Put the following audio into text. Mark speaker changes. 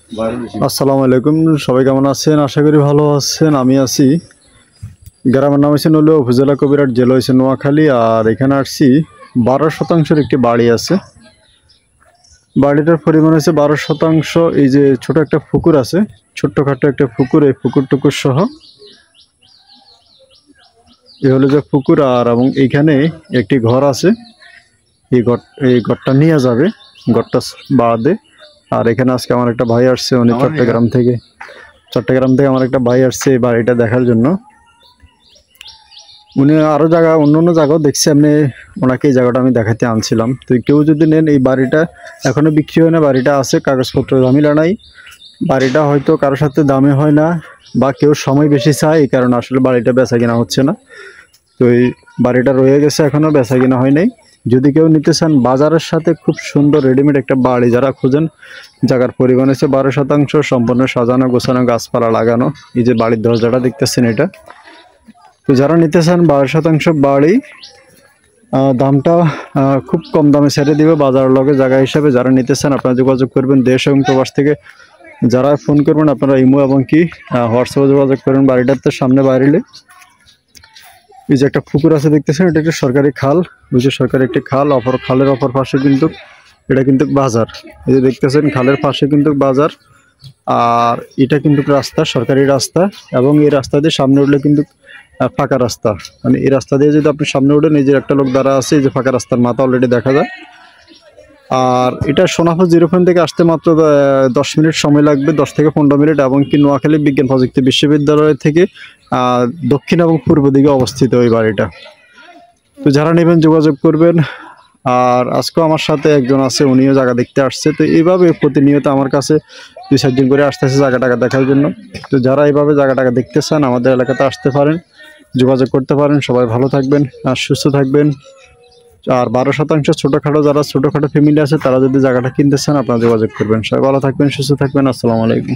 Speaker 1: আসসালামু আলাইকুম, সবাই কেমন আছেন? আশা করি ভালো আছেন। আমি আছি, গ্রামের নাম হচ্ছে নলিয়া, উপজেলা কবিরহাট, জেলা হচ্ছে নোয়াখালী। আর এখানে আসছি 12% একটি বাড়ি আছে। বাড়িটার পরিমাণ হচ্ছে 12%। এই যে ছোট একটা পুকুর আছে, ছোট্টখাটো একটা পুকুর, এই পুকুর টুকুর সহ এ হলো যে পুকুর। আর এবং এইখানে একটি ঘর আছে, এই ঘরটা নিয়ে যাবে, ঘরটা বাদে। আর এখানে আজকে আমার একটা ভাই আসছে, উনি চট্টগ্রাম থেকে আমার একটা ভাই আসছে এই বাড়িটা দেখার জন্য। উনি আরও জায়গা, অন্য অন্য জায়গাও দেখছি, আমি ওনাকে এই জায়গাটা আমি দেখাতে আনছিলাম। তো কেউ যদি নেন, এই বাড়িটা এখনও বিক্রি হয় না, বাড়িটা আছে, কাগজপত্র ঝামেলা নাই। বাড়িটা হয়তো কারোর সাথে দামে হয় না, বা কেউ সময় বেশি চায়, এই কারণে আসলে বাড়িটা বেচা কিনা হচ্ছে না। তো এই বাড়িটা রয়ে গেছে, এখনও বেচা কিনা হয় নাই। যদি কেউ নিতে চান, বাজারের সাথে খুব সুন্দর রেডিমেড একটা বাড়ি যারা খুঁজেন, জায়গার পরিমাণ হচ্ছে 12%, সম্পূর্ণ সাজানো গোছানো, গাছপালা লাগানো। এই যে বাড়ির দরজাটা দেখতেছেন, এটা তো যারা নিতে চান 12% বাড়ি, দামটা খুব কম দামে ছেড়ে দিবে বাজারের লগে জায়গা হিসাবে। যারা নিতে চান আপনারা যোগাযোগ করবেন, দেশ এবং প্রবাস থেকে যারা ফোন করবেন আপনারা ইমো এবং কি হোয়াটসঅ্যাপে যোগাযোগ করবেন। বাড়িটাতে সামনে বাইরে এই যে একটা পুকুর আছে দেখতেছেন, এটা একটা সরকারি খাল, বুঝে সরকারি একটি খাল। খালের অপর পাশে কিন্তু এটা কিন্তু বাজার। এই যে দেখতেছেন খালের পাশে কিন্তু বাজার, আর এটা কিন্তু রাস্তা, সরকারি রাস্তা। এবং এই রাস্তা দিয়ে সামনে উঠলে কিন্তু ফাঁকা রাস্তা, মানে এই রাস্তা দিয়ে যদি আপনি সামনে উঠেন, এই যে একটা লোক দাঁড়া আছে, এই যে ফাঁকা রাস্তার মাথা অলরেডি দেখা যায়। আর এটা সোনাপুর 0 থেকে আসতে মাত্র 10 মিনিট সময় লাগবে, 10 থেকে 15 মিনিট। এবং কি নোয়াখালী বিজ্ঞান প্রযুক্তি বিশ্ববিদ্যালয় থেকে দক্ষিণ এবং পূর্ব দিকে অবস্থিত ওই বাড়িটা। তো যারা নেবেন যোগাযোগ করবেন। আর আজকেও আমার সাথে একজন আছে, উনিও জায়গা দেখতে আসছে। তো এইভাবে প্রতিনিয়ত আমার কাছে 2-4 জন করে আসতেছে জায়গাটা দেখার জন্য। তো যারা এইভাবে জায়গাটা দেখতে চান, আমাদের এলাকাতে আসতে পারেন, যোগাযোগ করতে পারেন। সবাই ভালো থাকবেন আর সুস্থ থাকবেন। আর 12% ছোটোখাটো, যারা ছোটোখাটো ফ্যামিলি আছে, তারা যদি জায়গাটা কিনতে চান আপনারা যোগাযোগ করবেন। সবাই ভালো থাকবেন, সুস্থ থাকবেন। আসসালামু আলাইকুম।